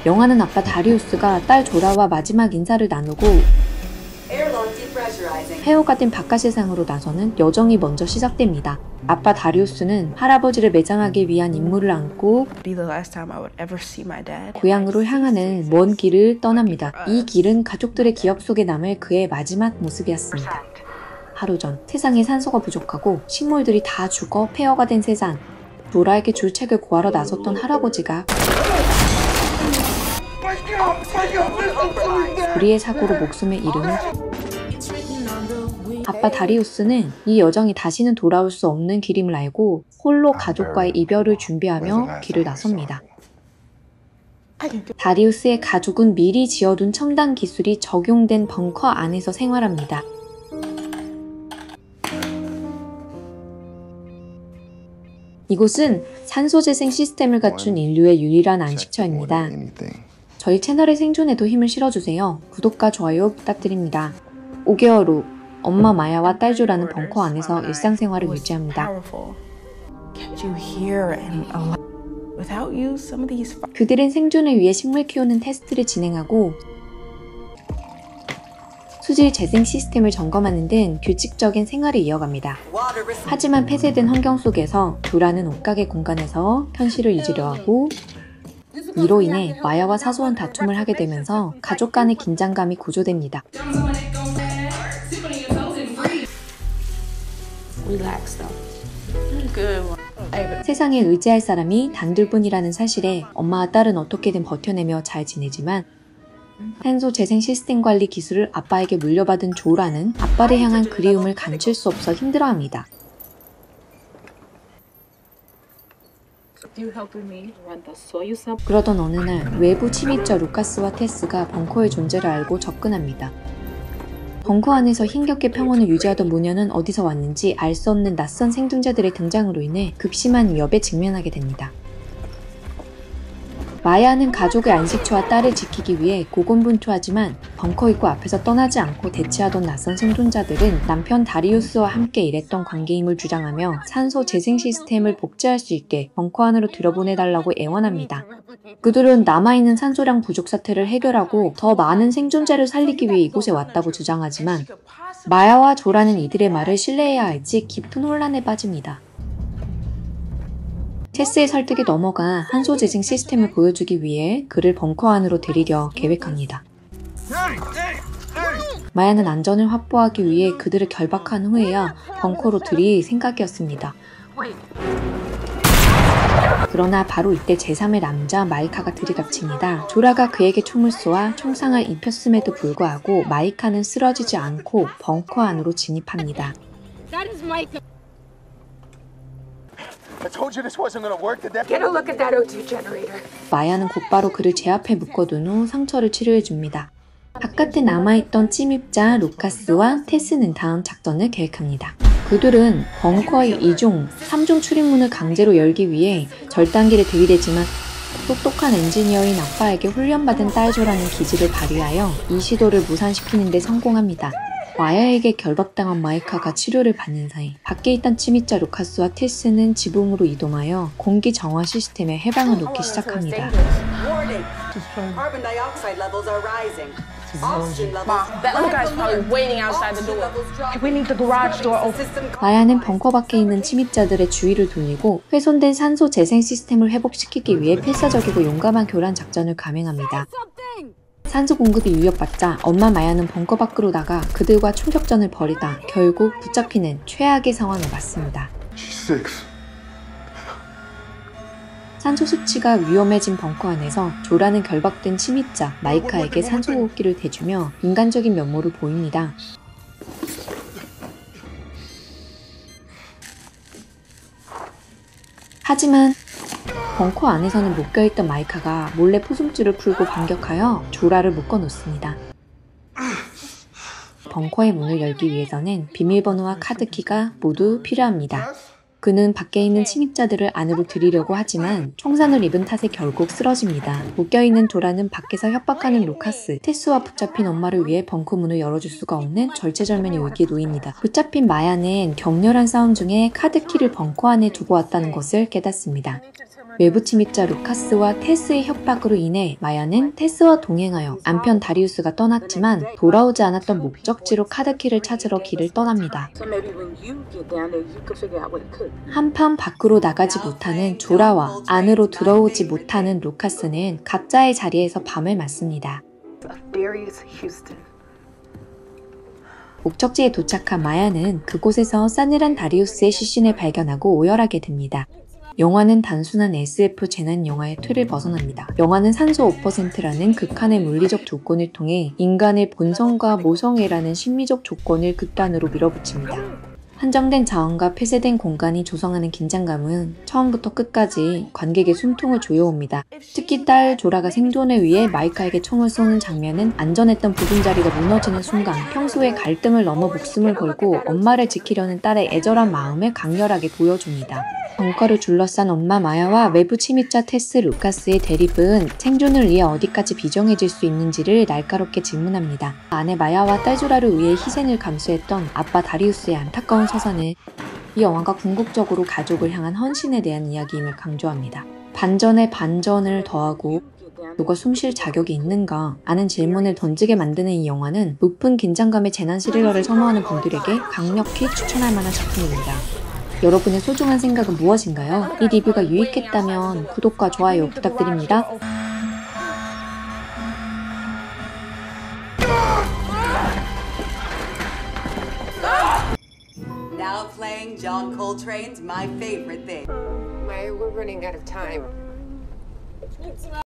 영화는 아빠 다리우스가 딸 조라와 마지막 인사를 나누고 폐허가 된 바깥 세상으로 나서는 여정이 먼저 시작됩니다. 아빠 다리우스는 할아버지를 매장하기 위한 임무를 안고 고향으로 향하는 먼 길을 떠납니다. 이 길은 가족들의 기억 속에 남을 그의 마지막 모습이었습니다. 하루 전, 세상에 산소가 부족하고 식물들이 다 죽어 폐허가 된 세상. 조라에게 줄책을 구하러 나섰던 할아버지가 불의의 사고로 목숨을 잃으며 아빠 다리우스는 이 여정이 다시는 돌아올 수 없는 길임을 알고 홀로 가족과의 이별을 준비하며 길을 나섭니다. 다리우스의 가족은 미리 지어둔 첨단 기술이 적용된 벙커 안에서 생활합니다. 이곳은 산소 재생 시스템을 갖춘 인류의 유일한 안식처입니다. 저희 채널의 생존에도 힘을 실어주세요. 구독과 좋아요 부탁드립니다. 5개월 후 엄마 마야와 딸 조라는 벙커 안에서 일상생활을 유지합니다. 그들은 생존을 위해 식물 키우는 테스트를 진행하고 수질 재생 시스템을 점검하는 등 규칙적인 생활을 이어갑니다. 하지만 폐쇄된 환경 속에서 조라는 옷가게 공간에서 현실을 잊으려 하고 이로 인해 마야와 사소한 다툼을 하게 되면서 가족 간의 긴장감이 고조됩니다. 세상에 의지할 사람이 단둘뿐이라는 사실에 엄마와 딸은 어떻게든 버텨내며 잘 지내지만 산소 재생 시스템 관리 기술을 아빠에게 물려받은 조라는 아빠를 향한 그리움을 감출 수 없어 힘들어합니다. 그러던 어느 날 외부 침입자 루카스와 테스가 벙커의 존재를 알고 접근합니다. 벙커 안에서 힘겹게 평온을 유지하던 모녀는 어디서 왔는지 알 수 없는 낯선 생존자들의 등장으로 인해 극심한 위협에 직면하게 됩니다. 마야는 가족의 안식처와 딸을 지키기 위해 고군분투하지만 벙커 입구 앞에서 떠나지 않고 대치하던 낯선 생존자들은 남편 다리우스와 함께 일했던 관계임을 주장하며 산소 재생 시스템을 복제할 수 있게 벙커 안으로 들여보내달라고 애원합니다. 그들은 남아있는 산소량 부족 사태를 해결하고 더 많은 생존자를 살리기 위해 이곳에 왔다고 주장하지만 마야와 조라는 이들의 말을 신뢰해야 할지 깊은 혼란에 빠집니다. 테스의 설득에 넘어가 산소 재생 시스템을 보여주기 위해 그를 벙커 안으로 데리려 계획합니다. 마야는 안전을 확보하기 위해 그들을 결박한 후에야 벙커로 들일 생각이었습니다. 그러나 바로 이때 제3의 남자 마이카가 들이닥칩니다. 조라가 그에게 총을 쏘아 총상을 입혔음에도 불구하고 마이카는 쓰러지지 않고 벙커 안으로 진입합니다. 마야는 곧바로 그를 제 앞에 묶어둔 후 상처를 치료해줍니다. 바깥에 남아있던 침입자 루카스와 테스는 다음 작전을 계획합니다. 그들은 벙커의 2종, 3종 출입문을 강제로 열기 위해 절단기를 들이대지만 똑똑한 엔지니어인 아빠에게 훈련받은 딸 조라는 기지를 발휘하여 이 시도를 무산시키는 데 성공합니다. 마야에게 결박당한 마이카가 치료를 받는 사이 밖에 있던 침입자 루카스와 테스는 지붕으로 이동하여 공기 정화 시스템에 해방을 놓기 시작합니다. 마야는 벙커 밖에 있는 침입자들의 주의를 돌리고 훼손된 산소 재생 시스템을 회복시키기 위해 필사적이고 용감한 교란 작전을 감행합니다. 산소 공급이 위협받자 엄마 마야는 벙커 밖으로 나가 그들과 총격전을 벌이다 결국 붙잡히는 최악의 상황을 맞습니다. 산소 수치가 위험해진 벙커 안에서 조라는 결박된 침입자 마이카에게 산소호흡기를 대주며 인간적인 면모를 보입니다. 하지만 벙커 안에서는 묶여있던 마이카가 몰래 포승줄을 풀고 반격하여 조라를 묶어놓습니다. 벙커의 문을 열기 위해서는 비밀번호와 카드키가 모두 필요합니다. 그는 밖에 있는 침입자들을 안으로 들이려고 하지만 총상을 입은 탓에 결국 쓰러집니다. 묶여있는 조라는 밖에서 협박하는 루카스, 테스와 붙잡힌 엄마를 위해 벙커 문을 열어줄 수가 없는 절체절명의 위기에 놓입니다. 붙잡힌 마야는 격렬한 싸움 중에 카드키를 벙커 안에 두고 왔다는 것을 깨닫습니다. 외부 침입자 루카스와 테스의 협박으로 인해 마야는 테스와 동행하여 남편 다리우스가 떠났지만 돌아오지 않았던 목적지로 카드키를 찾으러 길을 떠납니다. 한편 밖으로 나가지 못하는 조라와 안으로 들어오지 못하는 루카스는 각자의 자리에서 밤을 맞습니다. 목적지에 도착한 마야는 그곳에서 싸늘한 다리우스의 시신을 발견하고 오열하게 됩니다. 영화는 단순한 SF 재난 영화의 틀을 벗어납니다. 영화는 산소 5%라는 극한의 물리적 조건을 통해 인간의 본성과 모성애라는 심리적 조건을 극단으로 밀어붙입니다. 한정된 자원과 폐쇄된 공간이 조성하는 긴장감은 처음부터 끝까지 관객의 숨통을 조여옵니다. 특히 딸 조라가 생존을 위해 마이카에게 총을 쏘는 장면은 안전했던 보금자리가 무너지는 순간 평소의 갈등을 넘어 목숨을 걸고 엄마를 지키려는 딸의 애절한 마음을 강렬하게 보여줍니다. 벙커를 둘러싼 엄마 마야와 외부 침입자 테스 루카스의 대립은 생존을 위해 어디까지 비정해질 수 있는지를 날카롭게 질문합니다. 아내 마야와 딸 조라를 위해 희생을 감수했던 아빠 다리우스의 안타까운 서사는 이 영화가 궁극적으로 가족을 향한 헌신에 대한 이야기임을 강조합니다. 반전에 반전을 더하고 누가 숨쉴 자격이 있는가 하는 질문을 던지게 만드는 이 영화는 높은 긴장감의 재난 스릴러를 선호하는 분들에게 강력히 추천할 만한 작품입니다. 여러분의 소중한 생각은 무엇인가요? 이 리뷰가 유익했다면 구독과 좋아요 부탁드립니다. Now playing John Coltrane's My Favorite Thing. We're running out of time.